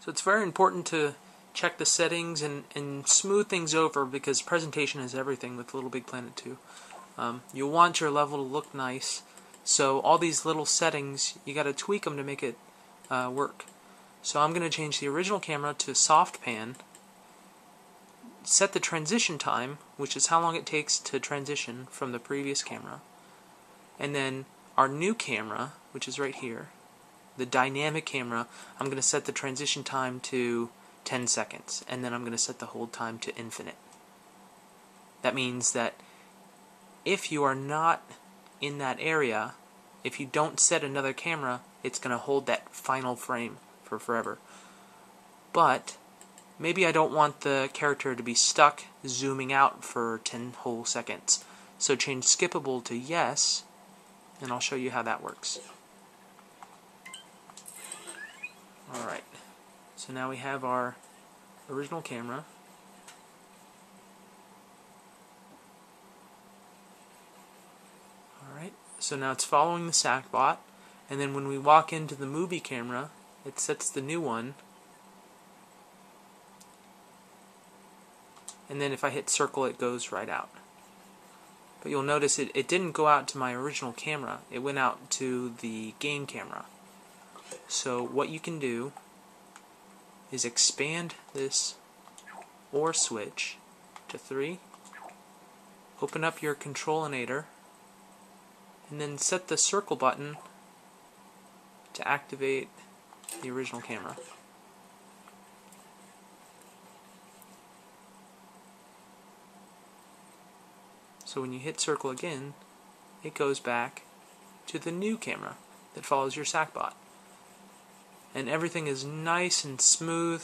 So it's very important to check the settings and smooth things over, because presentation is everything with Little Big Planet 2. You'll want your level to look nice, so all these little settings, you got to tweak them to make it work. So I'm going to change the original camera to soft pan, set the transition time, which is how long it takes to transition from the previous camera, and then our new camera, which is right here, the dynamic camera, I'm going to set the transition time to 10 seconds, and then I'm going to set the hold time to infinite. That means that if you are not in that area, if you don't set another camera, it's going to hold that final frame for forever. But maybe I don't want the character to be stuck zooming out for 10 whole seconds. So change skippable to yes, and I'll show you how that works. Alright, so now we have our original camera. Alright, so now it's following the Sackbot, and then when we walk into the movie camera, it sets the new one, and then if I hit circle it goes right out. But you'll notice it didn't go out to my original camera, it went out to the game camera. So what you can do is expand this OR switch to 3, open up your Controlinator, and then set the circle button to activate the original camera. So when you hit circle again, it goes back to the new camera that follows your Sackbot. And everything is nice and smooth.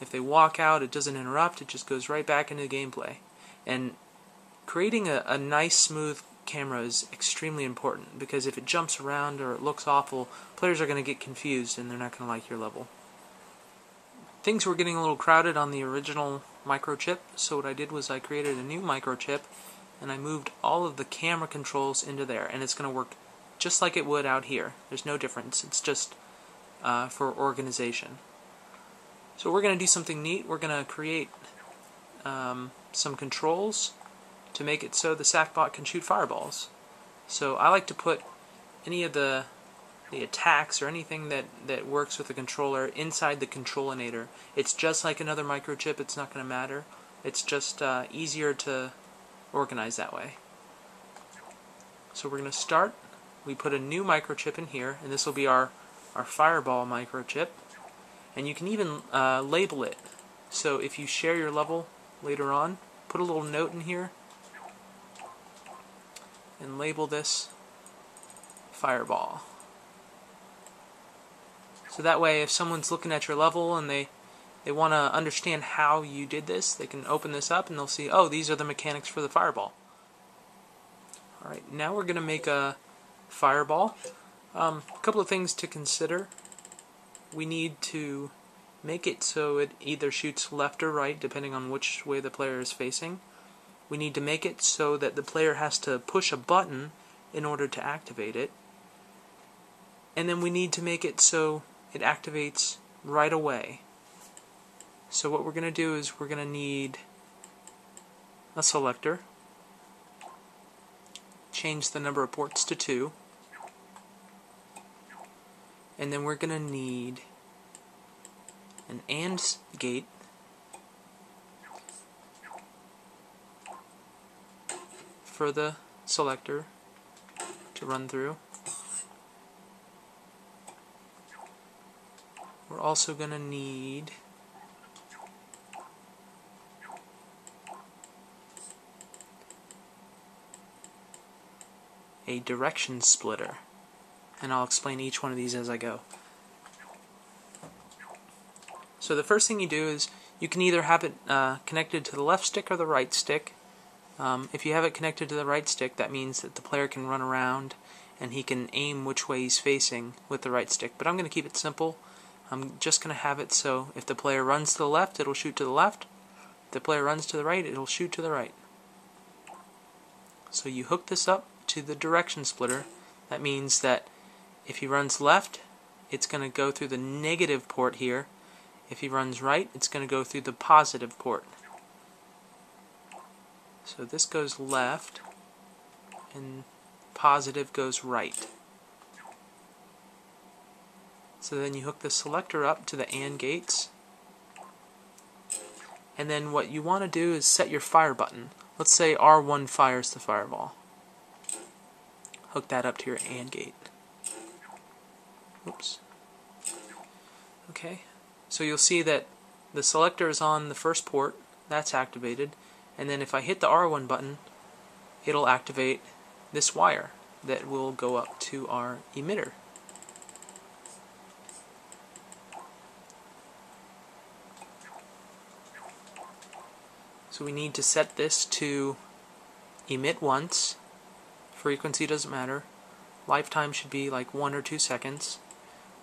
If they walk out, it doesn't interrupt, it just goes right back into the gameplay. And creating a nice, smooth camera is extremely important, because if it jumps around or it looks awful, players are going to get confused and they're not going to like your level. Things were getting a little crowded on the original microchip, so what I did was I created a new microchip and I moved all of the camera controls into there, and it's going to work just like it would out here. There's no difference, it's just for organization. So we're going to do something neat. We're going to create some controls to make it so the Sackbot can shoot fireballs. So I like to put any of the attacks or anything that works with the controller inside the Controlinator. It's just like another microchip, it's not going to matter. It's just easier to organize that way. So we're going to start. We put a new microchip in here, and this will be our fireball microchip. And you can even label it. So if you share your level later on, put a little note in here and label this fireball. So that way if someone's looking at your level and they want to understand how you did this, they can open this up and they'll see, oh, these are the mechanics for the fireball. Alright, now we're going to make a fireball. A couple of things to consider. We need to make it so it either shoots left or right, depending on which way the player is facing. We need to make it so that the player has to push a button in order to activate it. And then we need to make it so it activates right away. So what we're going to do is we're going to need a selector, change the number of ports to 2, and then we're going to need an AND gate for the selector to run through. We're also going to need a direction splitter, and I'll explain each one of these as I go. So the first thing you do is you can either have it connected to the left stick or the right stick. If you have it connected to the right stick, that means that the player can run around and he can aim which way he's facing with the right stick. But I'm going to keep it simple. I'm just going to have it so if the player runs to the left, it'll shoot to the left. If the player runs to the right, it'll shoot to the right. So you hook this up to the direction splitter. That means that if he runs left, it's going to go through the negative port here. If he runs right, it's going to go through the positive port. So this goes left, and positive goes right. So then you hook the selector up to the AND gates, and then what you want to do is set your fire button. Let's say R1 fires the fireball. Hook that up to your AND gate. Oops. Okay, so you'll see that the selector is on the first port, that's activated, and then if I hit the R1 button, it'll activate this wire that will go up to our emitter. So we need to set this to emit once. Frequency doesn't matter. Lifetime should be like 1 or 2 seconds.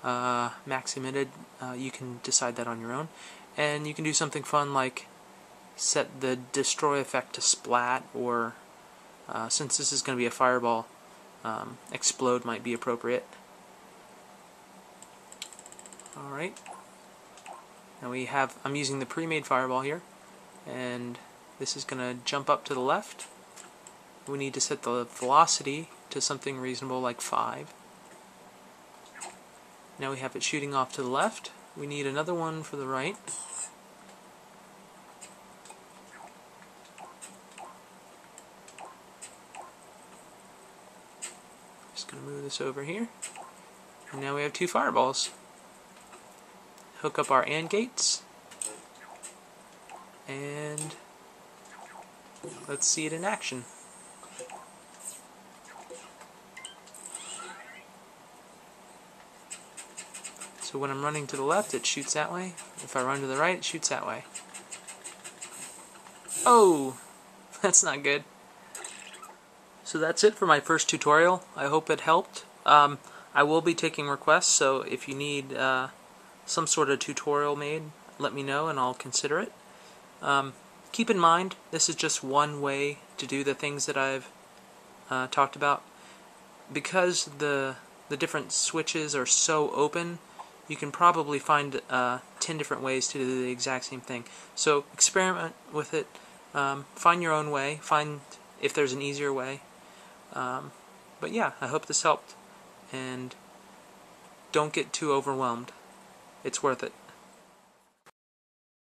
Max emitted, you can decide that on your own. And you can do something fun like set the destroy effect to splat, or since this is going to be a fireball, explode might be appropriate. Alright. Now I'm using the pre-made fireball here, and this is going to jump up to the left. We need to set the velocity to something reasonable like 5. Now we have it shooting off to the left. We need another one for the right. Just going to move this over here. And now we have 2 fireballs. Hook up our AND gates. And let's see it in action. So when I'm running to the left, it shoots that way. If I run to the right, it shoots that way. Oh! That's not good. So that's it for my first tutorial. I hope it helped. I will be taking requests, so if you need some sort of tutorial made, let me know and I'll consider it. Keep in mind, this is just one way to do the things that I've talked about. Because the different switches are so open, you can probably find 10 different ways to do the exact same thing. So experiment with it, find your own way, find if there's an easier way. But yeah, I hope this helped, and don't get too overwhelmed. It's worth it.